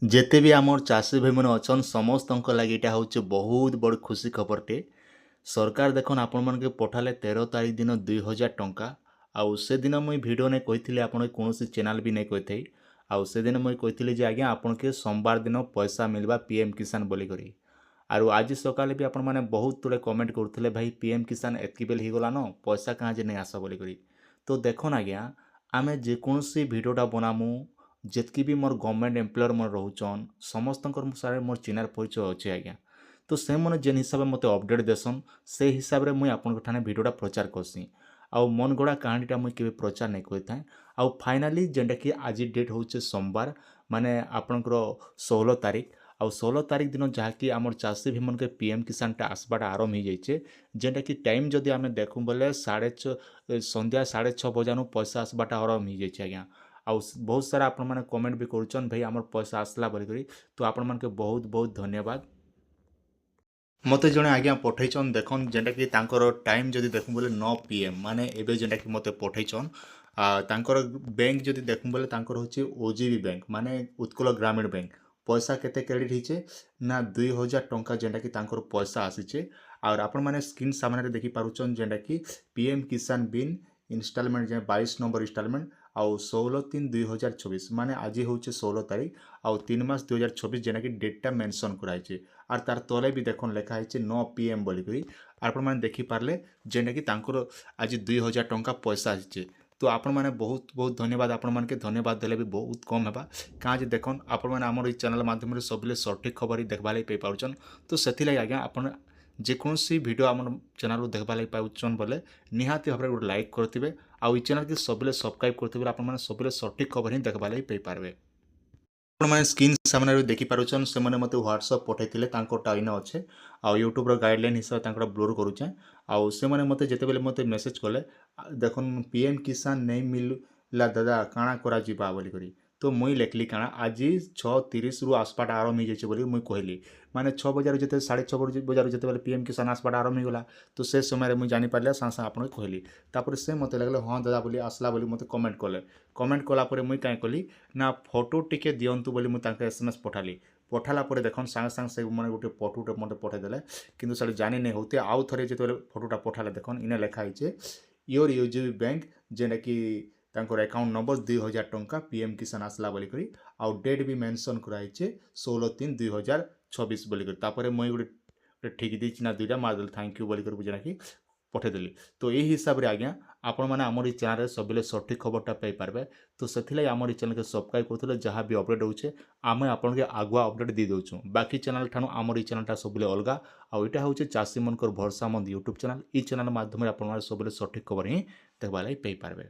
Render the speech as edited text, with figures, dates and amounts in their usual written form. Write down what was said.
ଯେତେ ବି ଆମର ଚାଷୀ ଭାଇମାନେ ଅଛନ୍ ସମସ୍ତଙ୍କ ଲାଗି ଏଇଟା ହେଉଛି ବହୁତ ବଡ଼ ଖୁସି ଖବରଟେ। ସରକାର ଦେଖୁନ୍ ଆପଣମାନଙ୍କୁ ପଠାଲେ 13 ତାରିଖ ଦିନ 2000 ଟଙ୍କା। ଆଉ ସେଦିନ ମୁଇଁ ଭିଡ଼ିଓ ନେଇ କହିଥିଲି ଆପଣ କୌଣସି ଚ୍ୟାନେଲ୍ ବି ନେଇ କହିଥାଇ। ଆଉ ସେଦିନ ମୁଇଁ କହିଥିଲି ଯେ ଆଜ୍ଞା ଆପଣଙ୍କୁ ସୋମବାର ଦିନ ପଇସା ମିଳିବା ପିଏମ୍ କିଷାନ ବୋଲିକରି। ଆରୁ ଆଜି ସକାଳେ ବି ଆପଣମାନେ ବହୁତ ଗୁଡ଼େ କମେଣ୍ଟ କରୁଥିଲେ ଭାଇ ପିଏମ୍ କିଷାନ ଏତ୍କି ବେଲେ ହେଇଗଲାନ ପଇସା କାଁ ଯେ ନେଇ ଆସ ବୋଲିକରି। ତ ଦେଖୁନ୍ ଆଜ୍ଞା ଆମେ ଯେକୌଣସି ଭିଡ଼ିଓଟା ବନାମୁ ଯେତ୍କି ବି ମୋର ଗଭର୍ଣ୍ଣମେଣ୍ଟ ଏମ୍ପ୍ଲୟର ମୋର ରହୁଛନ୍ ସମସ୍ତଙ୍କର ସାରେ ମୋର ଚିହ୍ନାର ପରିଚୟ ଅଛି ଆଜ୍ଞା। ତ ସେମାନେ ଯେନ୍ ହିସାବରେ ମୋତେ ଅପଡ଼େଟ୍ ଦେସନ୍ ସେ ହିସାବରେ ମୁଇଁ ଆପଣଙ୍କ ଠାନେ ଭିଡ଼ିଓଟା ପ୍ରଚାର କର୍ସି। ଆଉ ମନ ଗଢ଼ା କାହାଣୀଟା ମୁଇଁ କେବେ ପ୍ରଚାର ନାଇଁ କରିଥାଏ। ଆଉ ଫାଇନାଲି ଯେନ୍ଟାକି ଆଜି ଡେଟ୍ ହେଉଛି ସୋମବାର, ମାନେ ଆପଣଙ୍କର 16 ତାରିଖ। ଆଉ 16 ତାରିଖ ଦିନ ଯାହାକି ଆମର ଚାଷୀ ଭିମନକେ ପିଏମ୍ କିଷାନଟା ଆସବାଟା ଆରମ୍ଭ ହେଇଯାଇଛେ। ଯେନ୍ଟାକି ଟାଇମ୍ ଯଦି ଆମେ ଦେଖୁଁ ବୋଲେ ସନ୍ଧ୍ୟା 6:30 ବଜାନୁ ପଇସା ଆସବାଟା ଆରମ୍ଭ ହେଇଯାଇଛି ଆଜ୍ଞା। ଆଉ ବହୁତ ସାରା ଆପଣମାନେ କମେଣ୍ଟ ବି କରୁଛନ୍ ଭାଇ ଆମର ପଇସା ଆସିଲା ବୋଲିକରି। ତ ଆପଣମାନଙ୍କୁ ବହୁତ ବହୁତ ଧନ୍ୟବାଦ। ମୋତେ ଜଣେ ଆଜ୍ଞା ପଠେଇଛନ୍ ଦେଖନ୍ ଯେନ୍ଟାକି ତାଙ୍କର ଟାଇମ୍ ଯଦି ଦେଖୁଁ ବୋଲେ 9 PM ମାନେ ଏବେ ଯେନ୍ଟାକି ମୋତେ ପଠେଇଛନ୍। ତାଙ୍କର ବ୍ୟାଙ୍କ ଯଦି ଦେଖୁଁ ବୋଲେ ତାଙ୍କର ହେଉଛି OGB ବ୍ୟାଙ୍କ ମାନେ ଉତ୍କଳ ଗ୍ରାମୀଣ ବ୍ୟାଙ୍କ। ପଇସା କେତେ କ୍ରେଡ଼ିଟ୍ ହେଇଛେ ନା 2000 ଟଙ୍କା ଯେନ୍ଟାକି ତାଙ୍କର ପଇସା ଆସିଛେ। ଆଉ ଆପଣମାନେ ସ୍କ୍ରିନ୍ ସାମ୍ନାରେ ଦେଖିପାରୁଛନ୍ ଯେନ୍ଟାକି PM କିଷାନ ବିନ୍ ଇନଷ୍ଟଲମେଣ୍ଟ ଯେ 22 ନମ୍ବର ଇନଷ୍ଟଲମେଣ୍ଟ ଆଉ 16/3/2024 ମାନେ ଆଜି ହେଉଛି 16 ତାରିଖ ଆଉ 3 ମାସ 2024 ଯେନ୍ଟାକି ଡେଟ୍ଟା ମେନସନ୍ କରାହେଇଛେ। আর তার তলে ବି দেখুন লেখা ହେଇছে 9 PM ବୋଲିକରି। ଆପଣମାନେ ଦେଖିପାରିଲେ ଯେନ୍ଟାକି ତାଙ୍କର ଆଜି 2000 ଟଙ୍କା ପଇସା ଆସିଛେ। ତ ଆପଣମାନେ ବହୁତ ବହୁତ ଧନ୍ୟବାଦ। ଆପଣମାନକେ ଧନ୍ୟବାଦ ଦେଲେ ବି ବହୁତ କମ୍ ହେବା। କାଁ ଯେ ଦେଖୁନ୍ ଆପଣମାନେ ଆମର ଏଇ ଚ୍ୟାନେଲ୍ ମାଧ୍ୟମରେ ସବୁବେଳେ ସଠିକ୍ ଖବର ହିଁ ଦେଖ୍ବା ଲାଗି ପାଇପାରୁଛନ୍। ତ ସେଥିଲାଗି ଆଜ୍ଞା ଆପଣ ଯେକୌଣସି ଭିଡ଼ିଓ ଆମର ଚ୍ୟାନେଲ୍ରୁ ଦେଖ୍ବା ଲାଗି ପାଉଛନ୍ ବୋଲେ ନିହାତି ଭାବରେ ଗୋଟେ ଲାଇକ୍ କରିଥିବେ। ଆଉ ଏଇ ଚ୍ୟାନେଲ୍କେ ସବୁବେଳେ ସବସ୍କ୍ରାଇବ୍ କରିଥିବେ। ଆପଣମାନେ ସବୁବେଳେ ସଠିକ୍ ଖବର ହିଁ ଦେଖ୍ବା ଲାଗି ପାଇପାରିବେ। ଆପଣମାନେ ସ୍କ୍ରିନ୍ ସାମ୍ନାରେ ଦେଖିପାରୁଛନ୍ ସେମାନେ ମୋତେ ହ୍ୱାଟ୍ସଅପ୍ ପଠାଇଥିଲେ ତାଙ୍କରଟା ଇନେ ଅଛେ। ଆଉ ୟୁଟ୍ୟୁବ୍ର ଗାଇଡ଼ଲାଇନ୍ ହିସାବରେ ତାଙ୍କର ବ୍ଲର୍ କରୁଛେଁ। ଆଉ ସେମାନେ ମୋତେ ଯେତେବେଳେ ମୋତେ ମେସେଜ୍ କଲେ ଦେଖୁନ୍ PM କିଷାନ ନେଇ ମିଲଲା ଦାଦା କାଣା କରାଯିବା ବୋଲିକରି। ତ ମୁଇଁ ଲେଖ୍ଲି କାଣା ଆଜି 6:30ରୁ ଆସବାଟା ଆରମ୍ଭ ହେଇଯାଇଛେ ବୋଲି ମୁଇଁ କହିଲି। ମାନେ 6 ବଜାରୁ ଯେତେ 6:30 ବଜାରୁ ଯେତେବେଳେ PM କିଷାନ ଆସବାଟା ଆରମ୍ଭ ହେଇଗଲା ତ ସେ ସମୟରେ ମୁଇଁ ଜାଣିପାରିଲେ ସାଙ୍ଗେ ସାଙ୍ଗେ ଆପଣଙ୍କୁ କହିଲି। ତାପରେ ସେ ମୋତେ ଲାଗିଲେ ହଁ ଦାଦା ବୋଲି ଆସିଲା ବୋଲି ମୋତେ କମେଣ୍ଟ କଲେ। କମେଣ୍ଟ କଲା ପରେ ମୁଇଁ କାଇଁ କଲି ନା ଫଟୋ ଟିକେ ଦିଅନ୍ତୁ ବୋଲି ମୁଁ ତାଙ୍କୁ SMS ପଠାଲି। ପଠାଲା ପରେ ଦେଖୁନ୍ ସାଙ୍ଗେ ସାଙ୍ଗେ ସେ ମାନେ ଗୋଟେ ଫଟୋଟେ ମୋତେ ପଠାଇଦେଲେ। କିନ୍ତୁ ସେଟା ଜାଣି ନାଇଁ ହଉତେ ଆଉ ଥରେ ଯେତେବେଳେ ଫଟୋଟା ପଠାଲେ ଦେଖୁନ୍ ଇନେ ଲେଖା ହେଇଛେ ୟୋର UGB ବ୍ୟାଙ୍କ ଯେନ୍ଟାକି ତାଙ୍କର ଆକାଉଣ୍ଟ ନମ୍ବର 2000 ଟଙ୍କା PM କିଷାନ ଆସିଲା ବୋଲିକରି। ଆଉ ଡେଟ୍ ବି ମେନସନ୍ କରାହେଇଛେ 16/3/2024 ବୋଲିକରି। ତାପରେ ମୁଇଁ ଗୋଟେ ଠିକ୍ ଦେଇଛି ନା ଦୁଇଟା ମାରିଦେଲି ଥ୍ୟାଙ୍କ ୟୁ ବୋଲିକରି ଯେନ୍ଟାକି ପଠାଇଦେଲି। ତ ଏହି ହିସାବରେ ଆଜ୍ଞା ଆପଣମାନେ ଆମର ଏଇ ଚ୍ୟାନେଲ୍ରେ ସବୁବେଳେ ସଠିକ୍ ଖବରଟା ପାଇପାରିବେ। ତ ସେଥିଲାଗି ଆମର ଏଇ ଚ୍ୟାନେଲ୍କେ ସବସ୍କ୍ରାଇବ୍ କରୁଥିଲେ ଯାହା ବି ଅପଡ଼େଟ୍ ହେଉଛେ ଆମେ ଆପଣଙ୍କୁ ଆଗୁଆ ଅପଡ଼େଟ୍ ଦେଇ ଦେଉଛୁଁ। ବାକି ଚ୍ୟାନେଲ୍ ଠାନୁ ଆମର ଏଇ ଚ୍ୟାନେଲ୍ଟା ସବୁବେଳେ ଅଲଗା। ଆଉ ଏଇଟା ହେଉଛି ଚାଷୀମାନଙ୍କର ଭରସାମନ୍ଦ ୟୁଟ୍ୟୁବ୍ ଚ୍ୟାନେଲ୍। ଏଇ ଚ୍ୟାନେଲ୍ ମାଧ୍ୟମରେ ଆପଣମାନେ ସବୁବେଳେ ସଠିକ୍ ଖବର ହିଁ ଦେଖ୍ବା ଲାଗି ପାଇପାରିବେ।